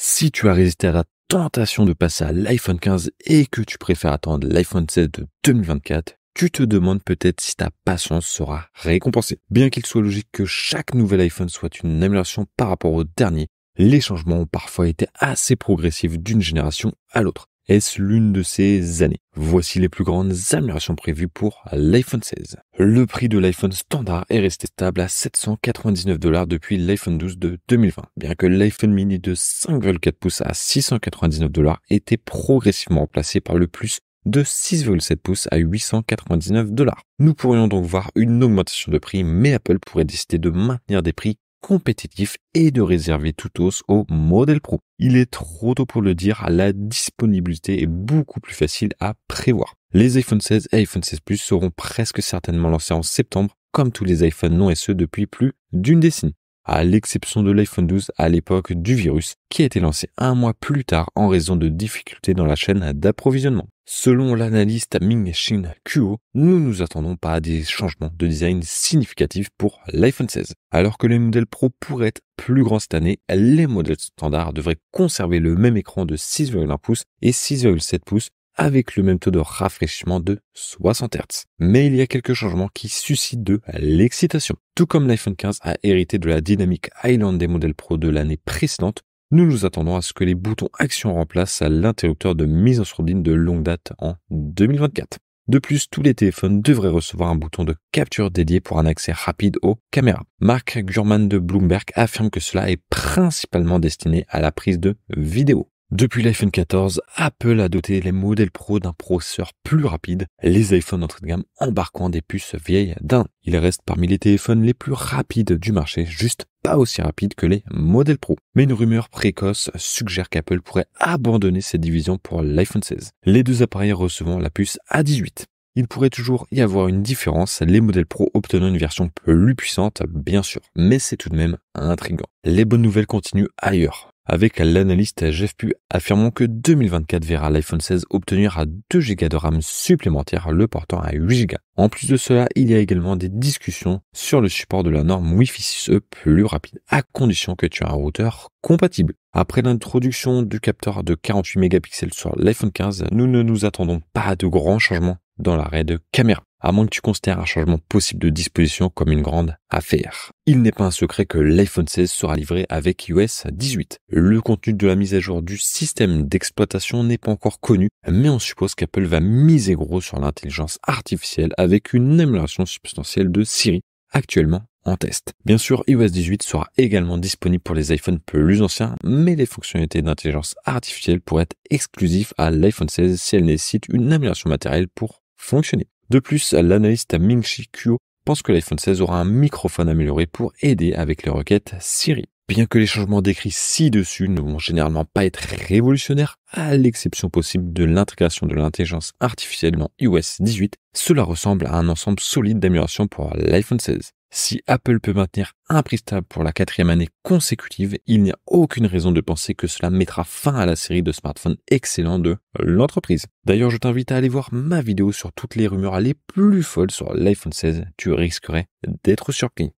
Si tu as résisté à la tentation de passer à l'iPhone 15 et que tu préfères attendre l'iPhone 16 de 2024, tu te demandes peut-être si ta patience sera récompensée. Bien qu'il soit logique que chaque nouvel iPhone soit une amélioration par rapport au dernier, les changements ont parfois été assez progressifs d'une génération à l'autre. Est-ce l'une de ces années? Voici les plus grandes améliorations prévues pour l'iPhone 16. Le prix de l'iPhone standard est resté stable à $799 depuis l'iPhone 12 de 2020, bien que l'iPhone mini de 5,4 pouces à $699 ait été progressivement remplacé par le plus de 6,7 pouces à $899. Nous pourrions donc voir une augmentation de prix, mais Apple pourrait décider de maintenir des prix compétitif et de réserver toute hausse au modèle Pro. Il est trop tôt pour le dire, la disponibilité est beaucoup plus facile à prévoir. Les iPhone 16 et iPhone 16 Plus seront presque certainement lancés en septembre, comme tous les iPhones non SE depuis plus d'une décennie, à l'exception de l'iPhone 12 à l'époque du virus, qui a été lancé un mois plus tard en raison de difficultés dans la chaîne d'approvisionnement. Selon l'analyste Ming-Shin Kuo, nous nous attendons pas à des changements de design significatifs pour l'iPhone 16. Alors que les modèles Pro pourraient être plus grands cette année, les modèles standards devraient conserver le même écran de 6,1 pouces et 6,7 pouces avec le même taux de rafraîchissement de 60 Hz. Mais il y a quelques changements qui suscitent de l'excitation. Tout comme l'iPhone 15 a hérité de la dynamique Island des modèles Pro de l'année précédente, nous nous attendons à ce que les boutons Action remplacent l'interrupteur de mise en sourdine de longue date en 2024. De plus, tous les téléphones devraient recevoir un bouton de capture dédié pour un accès rapide aux caméras. Mark Gurman de Bloomberg affirme que cela est principalement destiné à la prise de vidéo. Depuis l'iPhone 14, Apple a doté les modèles Pro d'un processeur plus rapide, les iPhones entrée de gamme embarquant des puces vieilles d'un. Il reste parmi les téléphones les plus rapides du marché, juste pas aussi rapides que les modèles Pro. Mais une rumeur précoce suggère qu'Apple pourrait abandonner cette division pour l'iPhone 16, les deux appareils recevant la puce A18. Il pourrait toujours y avoir une différence, les modèles Pro obtenant une version plus puissante, bien sûr, mais c'est tout de même intriguant. Les bonnes nouvelles continuent ailleurs, avec l'analyste Jeff Pu affirmant que 2024 verra l'iPhone 16 obtenir à 2 Go de RAM supplémentaire, le portant à 8 Go. En plus de cela, il y a également des discussions sur le support de la norme Wi-Fi 6E plus rapide, à condition que tu aies un routeur compatible. Après l'introduction du capteur de 48 mégapixels sur l'iPhone 15, nous ne nous attendons pas à de grands changements dans l'arrêt de caméra, à moins que tu considères un changement possible de disposition comme une grande affaire. Il n'est pas un secret que l'iPhone 16 sera livré avec iOS 18. Le contenu de la mise à jour du système d'exploitation n'est pas encore connu, mais on suppose qu'Apple va miser gros sur l'intelligence artificielle avec une amélioration substantielle de Siri, actuellement en test. Bien sûr, iOS 18 sera également disponible pour les iPhones plus anciens, mais les fonctionnalités d'intelligence artificielle pourraient être exclusives à l'iPhone 16 si elles nécessitent une amélioration matérielle pour fonctionner. De plus, l'analyste Ming-Chi Kuo pense que l'iPhone 16 aura un microphone amélioré pour aider avec les requêtes Siri. Bien que les changements décrits ci-dessus ne vont généralement pas être révolutionnaires, à l'exception possible de l'intégration de l'intelligence artificielle dans iOS 18, cela ressemble à un ensemble solide d'améliorations pour l'iPhone 16. Si Apple peut maintenir un prix stable pour la 4e année consécutive, il n'y a aucune raison de penser que cela mettra fin à la série de smartphones excellents de l'entreprise. D'ailleurs, je t'invite à aller voir ma vidéo sur toutes les rumeurs les plus folles sur l'iPhone 16. Tu risquerais d'être surpris.